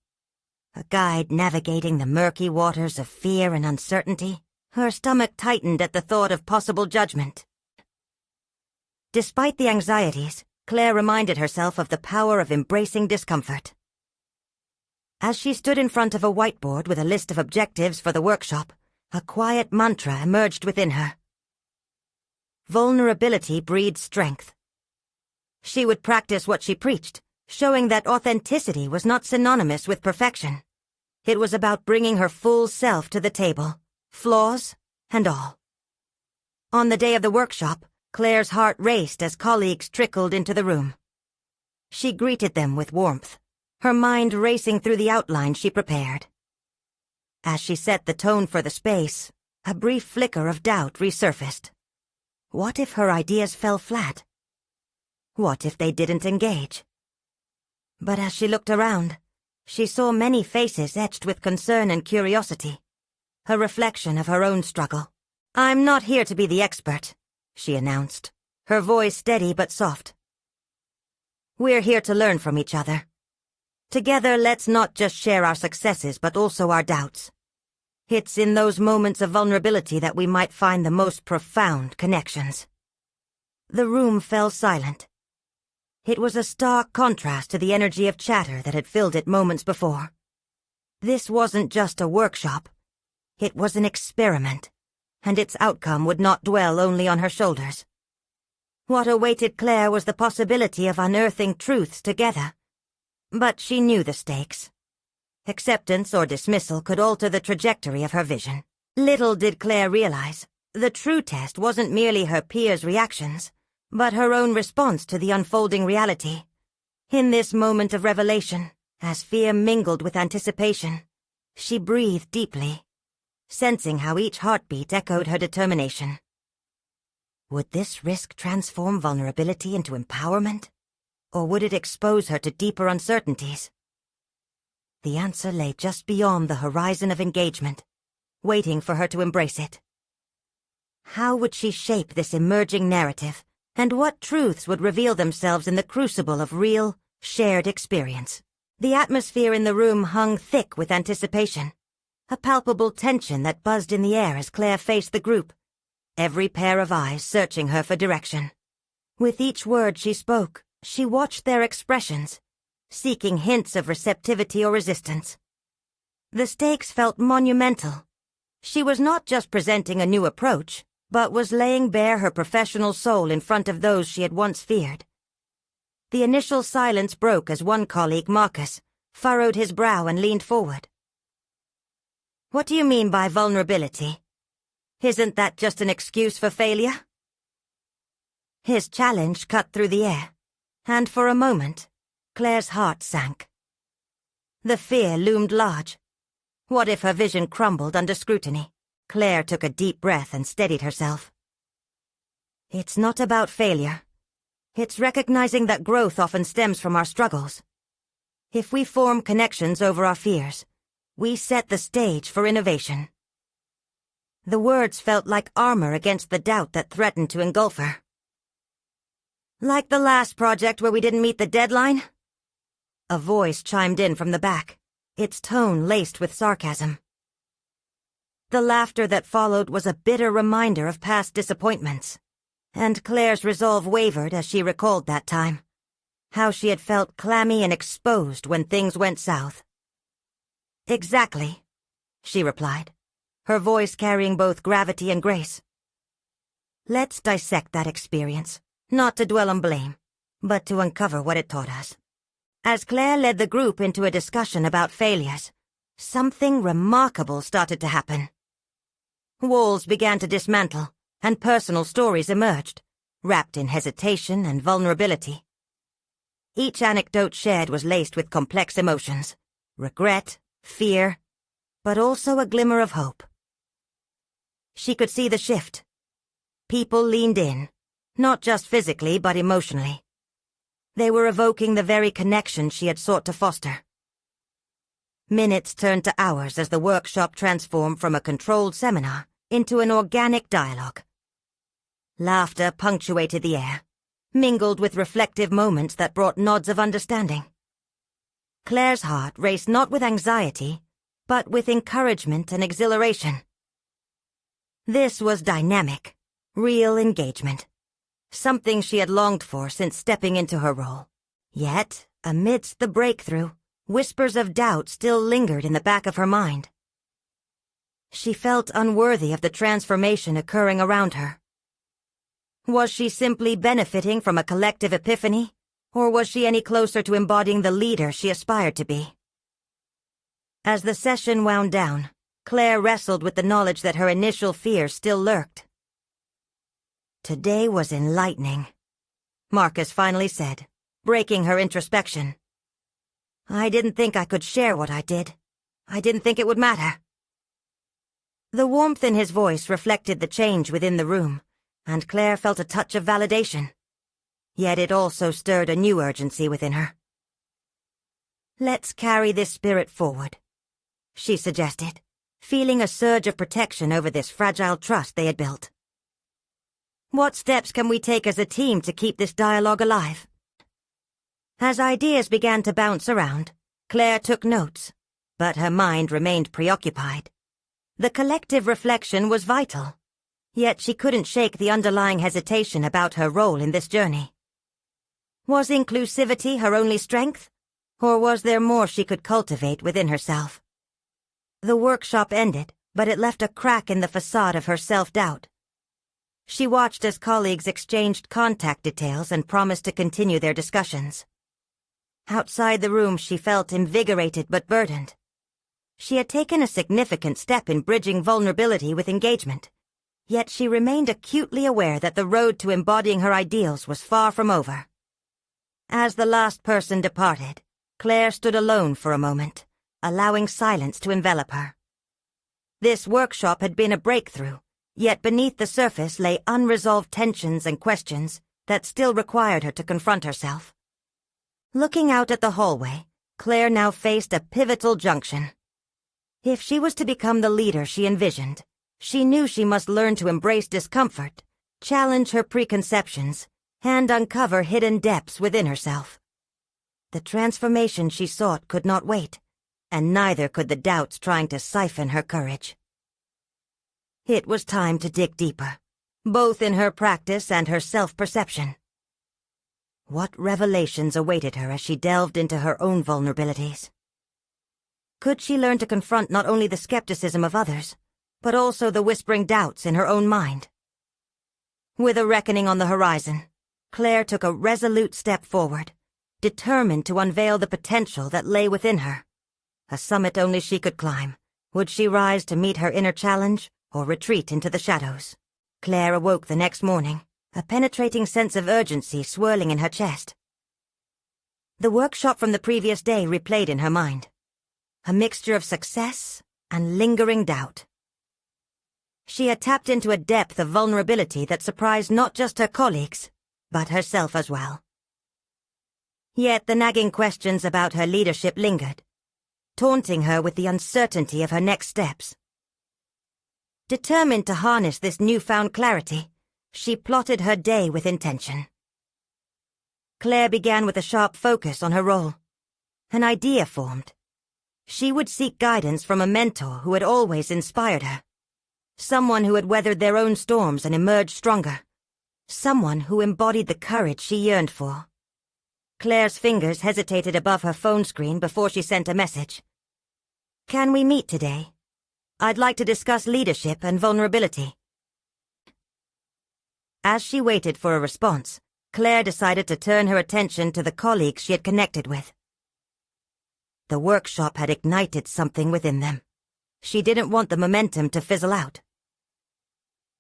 A guide navigating the murky waters of fear and uncertainty, her stomach tightened at the thought of possible judgment. Despite the anxieties, Claire reminded herself of the power of embracing discomfort. As she stood in front of a whiteboard with a list of objectives for the workshop, a quiet mantra emerged within her. Vulnerability breeds strength. She would practice what she preached, showing that authenticity was not synonymous with perfection. It was about bringing her full self to the table, flaws and all. On the day of the workshop, Claire's heart raced as colleagues trickled into the room. She greeted them with warmth, her mind racing through the outline she prepared. As she set the tone for the space, a brief flicker of doubt resurfaced. What if her ideas fell flat? What if they didn't engage? But as she looked around, she saw many faces etched with concern and curiosity, a reflection of her own struggle. "I'm not here to be the expert," she announced, her voice steady but soft. "We're here to learn from each other. Together, let's not just share our successes but also our doubts. It's in those moments of vulnerability that we might find the most profound connections." The room fell silent. It was a stark contrast to the energy of chatter that had filled it moments before. This wasn't just a workshop. It was an experiment, and its outcome would not dwell only on her shoulders. What awaited Claire was the possibility of unearthing truths together. But she knew the stakes. Acceptance or dismissal could alter the trajectory of her vision. Little did Claire realize, the true test wasn't merely her peers' reactions, but her own response to the unfolding reality. In this moment of revelation, as fear mingled with anticipation, she breathed deeply, sensing how each heartbeat echoed her determination. Would this risk transform vulnerability into empowerment? Or would it expose her to deeper uncertainties? The answer lay just beyond the horizon of engagement, waiting for her to embrace it. How would she shape this emerging narrative, and what truths would reveal themselves in the crucible of real, shared experience? The atmosphere in the room hung thick with anticipation, a palpable tension that buzzed in the air as Claire faced the group, every pair of eyes searching her for direction. With each word she spoke, she watched their expressions, seeking hints of receptivity or resistance. The stakes felt monumental. She was not just presenting a new approach, but was laying bare her professional soul in front of those she had once feared. The initial silence broke as one colleague, Marcus, furrowed his brow and leaned forward. "What do you mean by vulnerability? Isn't that just an excuse for failure?" His challenge cut through the air, and for a moment, Claire's heart sank. The fear loomed large. What if her vision crumbled under scrutiny? Claire took a deep breath and steadied herself. It's not about failure. It's recognizing that growth often stems from our struggles. If we form connections over our fears, we set the stage for innovation. The words felt like armor against the doubt that threatened to engulf her. "Like the last project where we didn't meet the deadline?" A voice chimed in from the back, its tone laced with sarcasm. The laughter that followed was a bitter reminder of past disappointments, and Claire's resolve wavered as she recalled that time, how she had felt clammy and exposed when things went south. "Exactly," she replied, her voice carrying both gravity and grace. "Let's dissect that experience, not to dwell on blame, but to uncover what it taught us." As Claire led the group into a discussion about failures, something remarkable started to happen. Walls began to dismantle, and personal stories emerged, wrapped in hesitation and vulnerability. Each anecdote shared was laced with complex emotions, regret, fear, but also a glimmer of hope. She could see the shift. People leaned in, not just physically but emotionally. They were evoking the very connection she had sought to foster. Minutes turned to hours as the workshop transformed from a controlled seminar into an organic dialogue. Laughter punctuated the air, mingled with reflective moments that brought nods of understanding. Claire's heart raced not with anxiety, but with encouragement and exhilaration. This was dynamic, real engagement. Something she had longed for since stepping into her role. Yet, amidst the breakthrough, whispers of doubt still lingered in the back of her mind. She felt unworthy of the transformation occurring around her. Was she simply benefiting from a collective epiphany, or was she any closer to embodying the leader she aspired to be? As the session wound down, Claire wrestled with the knowledge that her initial fears still lurked. "Today was enlightening," Marcus finally said, breaking her introspection. "I didn't think I could share what I did. I didn't think it would matter." The warmth in his voice reflected the change within the room, and Claire felt a touch of validation. Yet it also stirred a new urgency within her. "Let's carry this spirit forward," she suggested, feeling a surge of protection over this fragile trust they had built. "What steps can we take as a team to keep this dialogue alive?" As ideas began to bounce around, Claire took notes, but her mind remained preoccupied. The collective reflection was vital, yet she couldn't shake the underlying hesitation about her role in this journey. Was inclusivity her only strength, or was there more she could cultivate within herself? The workshop ended, but it left a crack in the facade of her self-doubt. She watched as colleagues exchanged contact details and promised to continue their discussions. Outside the room, she felt invigorated but burdened. She had taken a significant step in bridging vulnerability with engagement, yet she remained acutely aware that the road to embodying her ideals was far from over. As the last person departed, Claire stood alone for a moment, allowing silence to envelop her. This workshop had been a breakthrough, yet beneath the surface lay unresolved tensions and questions that still required her to confront herself. Looking out at the hallway, Claire now faced a pivotal junction. If she was to become the leader she envisioned, she knew she must learn to embrace discomfort, challenge her preconceptions, and uncover hidden depths within herself. The transformation she sought could not wait, and neither could the doubts trying to siphon her courage. It was time to dig deeper, both in her practice and her self-perception. What revelations awaited her as she delved into her own vulnerabilities? Could she learn to confront not only the skepticism of others, but also the whispering doubts in her own mind? With a reckoning on the horizon, Claire took a resolute step forward, determined to unveil the potential that lay within her. A summit only she could climb. Would she rise to meet her inner challenge, or retreat into the shadows? Claire awoke the next morning, a penetrating sense of urgency swirling in her chest. The workshop from the previous day replayed in her mind, a mixture of success and lingering doubt. She had tapped into a depth of vulnerability that surprised not just her colleagues, but herself as well. Yet the nagging questions about her leadership lingered, taunting her with the uncertainty of her next steps. Determined to harness this newfound clarity, she plotted her day with intention. Claire began with a sharp focus on her role. An idea formed. She would seek guidance from a mentor who had always inspired her. Someone who had weathered their own storms and emerged stronger. Someone who embodied the courage she yearned for. Claire's fingers hesitated above her phone screen before she sent a message. "Can we meet today? I'd like to discuss leadership and vulnerability." As she waited for a response, Claire decided to turn her attention to the colleagues she had connected with. The workshop had ignited something within them. She didn't want the momentum to fizzle out.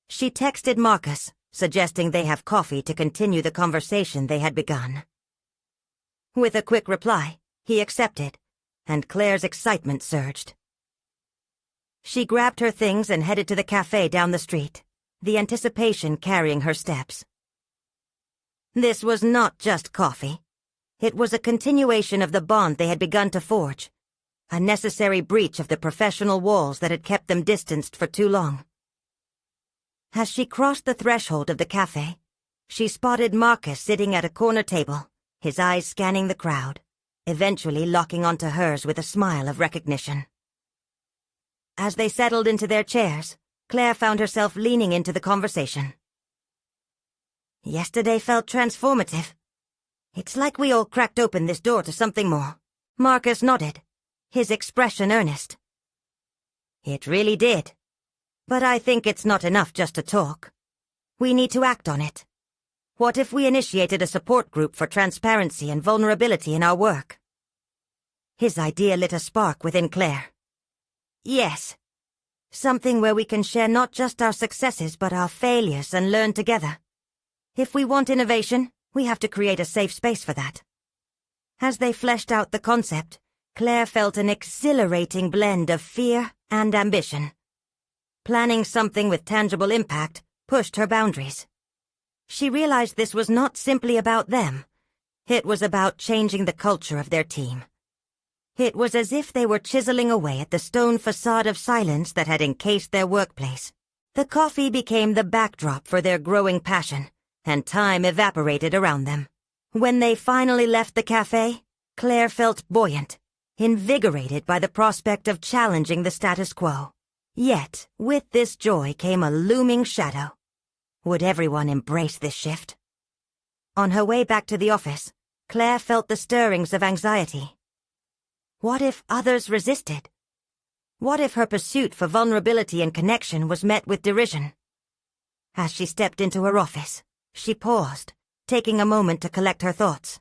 She texted Marcus, suggesting they have coffee to continue the conversation they had begun. With a quick reply, he accepted, and Claire's excitement surged. She grabbed her things and headed to the cafe down the street, the anticipation carrying her steps. This was not just coffee. It was a continuation of the bond they had begun to forge, a necessary breach of the professional walls that had kept them distanced for too long. As she crossed the threshold of the cafe, she spotted Marcus sitting at a corner table, his eyes scanning the crowd, eventually locking onto hers with a smile of recognition. As they settled into their chairs, Claire found herself leaning into the conversation. "Yesterday felt transformative. It's like we all cracked open this door to something more." Marcus nodded, his expression earnest. "It really did. But I think it's not enough just to talk. We need to act on it. What if we initiated a support group for transparency and vulnerability in our work?" His idea lit a spark within Claire. "Yes. Something where we can share not just our successes but our failures and learn together. If we want innovation, we have to create a safe space for that." As they fleshed out the concept, Claire felt an exhilarating blend of fear and ambition. Planning something with tangible impact pushed her boundaries. She realized this was not simply about them. It was about changing the culture of their team. It was as if they were chiseling away at the stone facade of silence that had encased their workplace. The coffee became the backdrop for their growing passion, and time evaporated around them. When they finally left the cafe, Claire felt buoyant, invigorated by the prospect of challenging the status quo. Yet, with this joy came a looming shadow. Would everyone embrace this shift? On her way back to the office, Claire felt the stirrings of anxiety. What if others resisted? What if her pursuit for vulnerability and connection was met with derision? As she stepped into her office, she paused, taking a moment to collect her thoughts.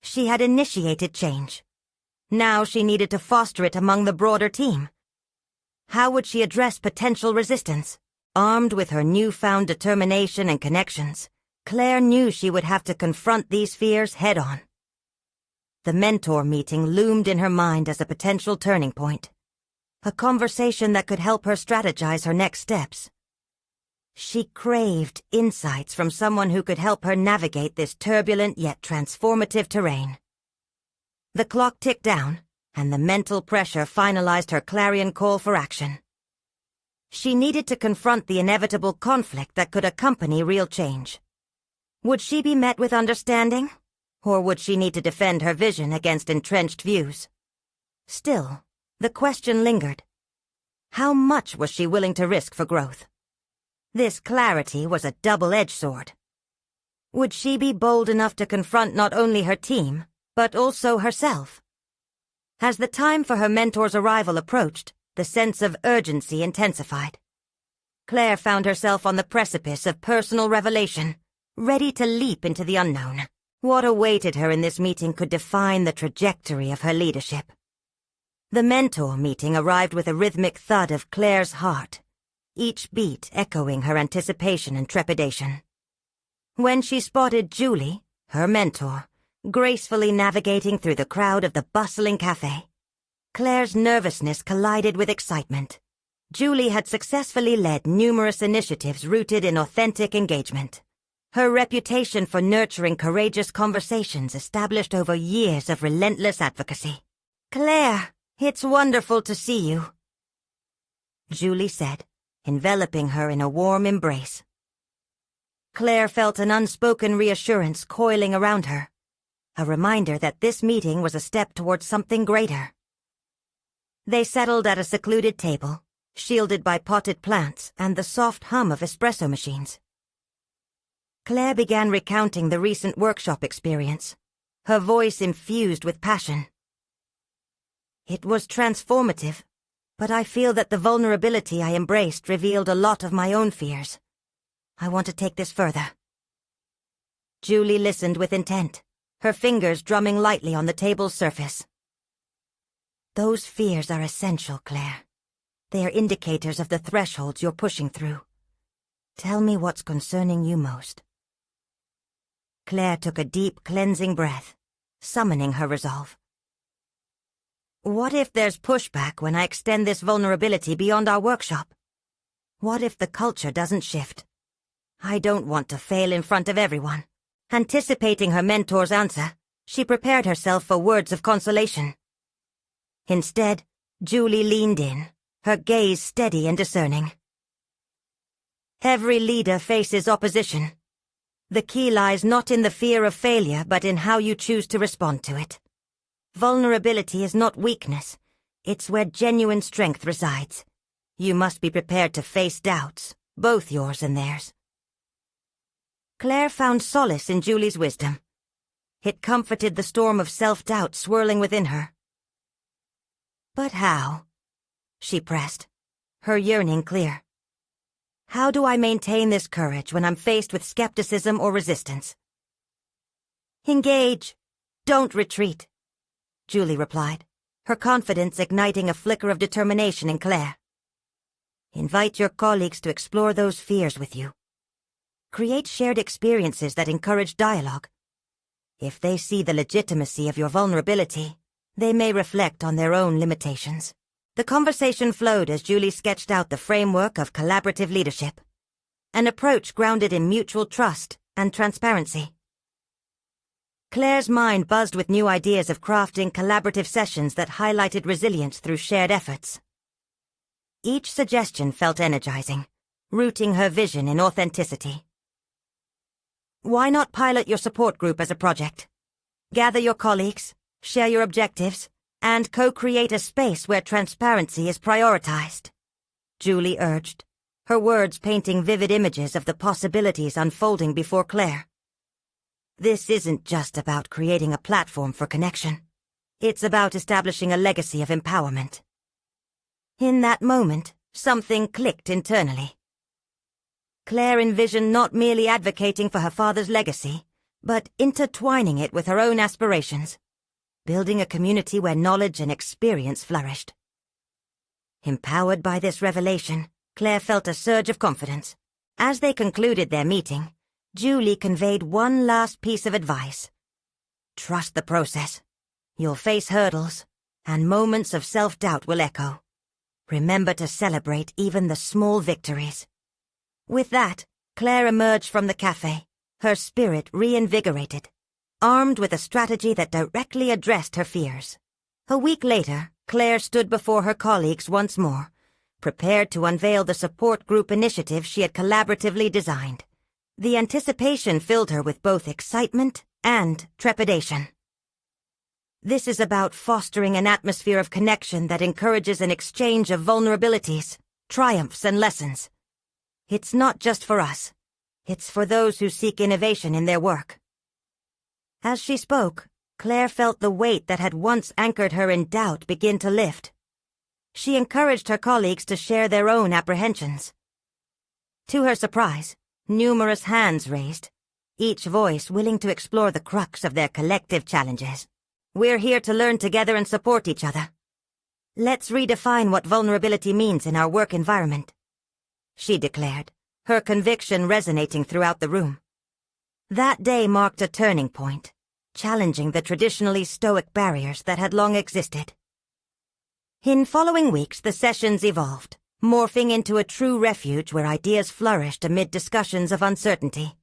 She had initiated change. Now she needed to foster it among the broader team. How would she address potential resistance? Armed with her newfound determination and connections, Claire knew she would have to confront these fears head-on. The mentor meeting loomed in her mind as a potential turning point. A conversation that could help her strategize her next steps. She craved insights from someone who could help her navigate this turbulent yet transformative terrain. The clock ticked down, and the mental pressure finalized her clarion call for action. She needed to confront the inevitable conflict that could accompany real change. Would she be met with understanding, or would she need to defend her vision against entrenched views? Still, the question lingered. How much was she willing to risk for growth? This clarity was a double-edged sword. Would she be bold enough to confront not only her team, but also herself? As the time for her mentor's arrival approached, the sense of urgency intensified. Claire found herself on the precipice of personal revelation, ready to leap into the unknown. What awaited her in this meeting could define the trajectory of her leadership. The mentor meeting arrived with a rhythmic thud of Claire's heart, each beat echoing her anticipation and trepidation. When she spotted Julie, her mentor, gracefully navigating through the crowd of the bustling cafe, Claire's nervousness collided with excitement. Julie had successfully led numerous initiatives rooted in authentic engagement. Her reputation for nurturing courageous conversations established over years of relentless advocacy. "Claire, it's wonderful to see you," Julie said, enveloping her in a warm embrace. Claire felt an unspoken reassurance coiling around her, a reminder that this meeting was a step towards something greater. They settled at a secluded table, shielded by potted plants and the soft hum of espresso machines. Claire began recounting the recent workshop experience, her voice infused with passion. "It was transformative, but I feel that the vulnerability I embraced revealed a lot of my own fears. I want to take this further." Julie listened with intent, her fingers drumming lightly on the table's surface. "Those fears are essential, Claire. They are indicators of the thresholds you're pushing through. Tell me what's concerning you most." Claire took a deep, cleansing breath, summoning her resolve. "What if there's pushback when I extend this vulnerability beyond our workshop? What if the culture doesn't shift? I don't want to fail in front of everyone." Anticipating her mentor's answer, she prepared herself for words of consolation. Instead, Julie leaned in, her gaze steady and discerning. "Every leader faces opposition. The key lies not in the fear of failure, but in how you choose to respond to it. Vulnerability is not weakness. It's where genuine strength resides. You must be prepared to face doubts, both yours and theirs." Claire found solace in Julie's wisdom. It comforted the storm of self-doubt swirling within her. "But how?" she pressed, her yearning clear. "How do I maintain this courage when I'm faced with skepticism or resistance?" "Engage. Don't retreat," Julie replied, her confidence igniting a flicker of determination in Claire. "Invite your colleagues to explore those fears with you. Create shared experiences that encourage dialogue. If they see the legitimacy of your vulnerability, they may reflect on their own limitations." The conversation flowed as Julie sketched out the framework of collaborative leadership, an approach grounded in mutual trust and transparency. Claire's mind buzzed with new ideas of crafting collaborative sessions that highlighted resilience through shared efforts. Each suggestion felt energizing, rooting her vision in authenticity. Why not pilot your support group as a project? Gather your colleagues, share your objectives, and co-create a space where transparency is prioritized, Julie urged, her words painting vivid images of the possibilities unfolding before Claire. This isn't just about creating a platform for connection. It's about establishing a legacy of empowerment. In that moment, something clicked internally. Claire envisioned not merely advocating for her father's legacy, but intertwining it with her own aspirations, building a community where knowledge and experience flourished. Empowered by this revelation, Claire felt a surge of confidence. As they concluded their meeting, Julie conveyed one last piece of advice. Trust the process. You'll face hurdles, and moments of self-doubt will echo. Remember to celebrate even the small victories. With that, Claire emerged from the cafe, her spirit reinvigorated, armed with a strategy that directly addressed her fears. A week later, Claire stood before her colleagues once more, prepared to unveil the support group initiative she had collaboratively designed. The anticipation filled her with both excitement and trepidation. This is about fostering an atmosphere of connection that encourages an exchange of vulnerabilities, triumphs, and lessons. It's not just for us. It's for those who seek innovation in their work. As she spoke, Claire felt the weight that had once anchored her in doubt begin to lift. She encouraged her colleagues to share their own apprehensions. To her surprise, numerous hands raised, each voice willing to explore the crux of their collective challenges. We're here to learn together and support each other. Let's redefine what vulnerability means in our work environment, she declared, her conviction resonating throughout the room. That day marked a turning point, challenging the traditionally stoic barriers that had long existed. In following weeks, the sessions evolved, morphing into a true refuge where ideas flourished amid discussions of uncertainty.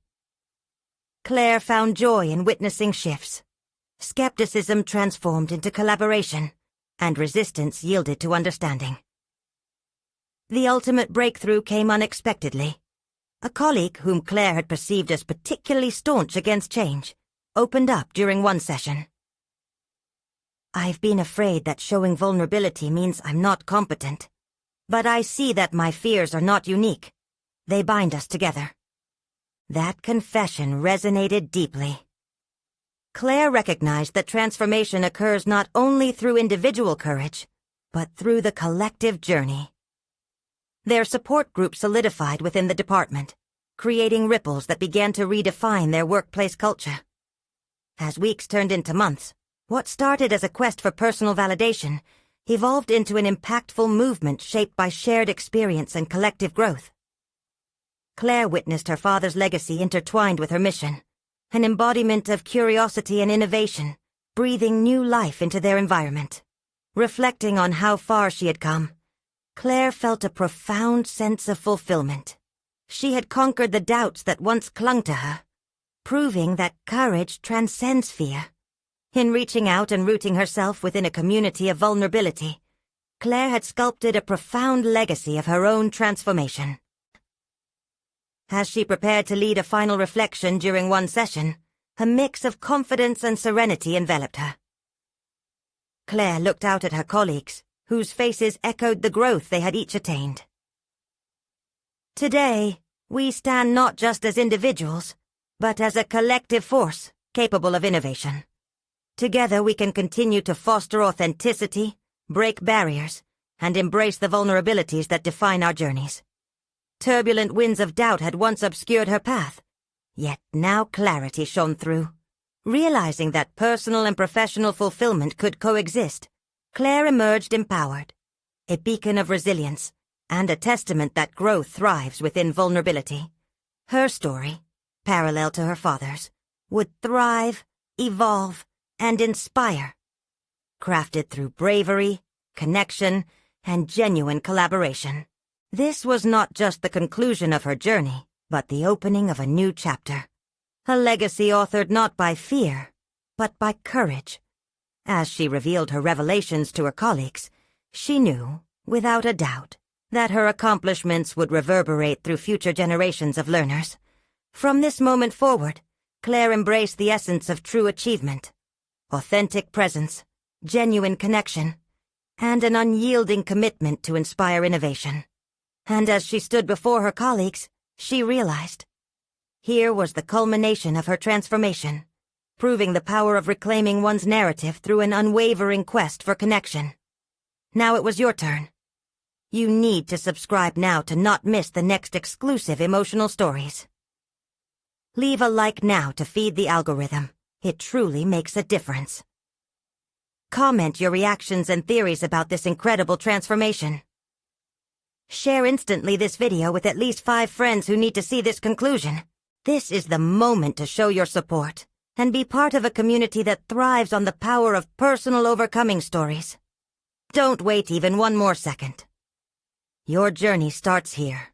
Claire found joy in witnessing shifts. Skepticism transformed into collaboration, and resistance yielded to understanding. The ultimate breakthrough came unexpectedly. A colleague whom Claire had perceived as particularly staunch against change opened up during one session. I've been afraid that showing vulnerability means I'm not competent. But I see that my fears are not unique. They bind us together. That confession resonated deeply. Claire recognized that transformation occurs not only through individual courage, but through the collective journey. Their support group solidified within the department, creating ripples that began to redefine their workplace culture. As weeks turned into months, what started as a quest for personal validation evolved into an impactful movement shaped by shared experience and collective growth. Claire witnessed her father's legacy intertwined with her mission, an embodiment of curiosity and innovation, breathing new life into their environment. Reflecting on how far she had come, Claire felt a profound sense of fulfillment. She had conquered the doubts that once clung to her, proving that courage transcends fear. In reaching out and rooting herself within a community of vulnerability, Claire had sculpted a profound legacy of her own transformation. As she prepared to lead a final reflection during one session, a mix of confidence and serenity enveloped her. Claire looked out at her colleagues, whose faces echoed the growth they had each attained. Today, we stand not just as individuals, but as a collective force capable of innovation. Together we can continue to foster authenticity, break barriers, and embrace the vulnerabilities that define our journeys. Turbulent winds of doubt had once obscured her path, yet now clarity shone through. Realizing that personal and professional fulfillment could coexist, Claire emerged empowered, a beacon of resilience, and a testament that growth thrives within vulnerability. Her story, parallel to her father's, would thrive, evolve, and inspire. Crafted through bravery, connection, and genuine collaboration. This was not just the conclusion of her journey, but the opening of a new chapter. A legacy authored not by fear, but by courage. As she revealed her revelations to her colleagues, she knew, without a doubt, that her accomplishments would reverberate through future generations of learners. From this moment forward, Claire embraced the essence of true achievement: authentic presence, genuine connection, and an unyielding commitment to inspire innovation. And as she stood before her colleagues, she realized here was the culmination of her transformation, proving the power of reclaiming one's narrative through an unwavering quest for connection. Now it was your turn. You need to subscribe now to not miss the next exclusive emotional stories. Leave a like now to feed the algorithm. It truly makes a difference. Comment your reactions and theories about this incredible transformation. Share instantly this video with at least 5 friends who need to see this conclusion. This is the moment to show your support and be part of a community that thrives on the power of personal overcoming stories. Don't wait even one more second. Your journey starts here.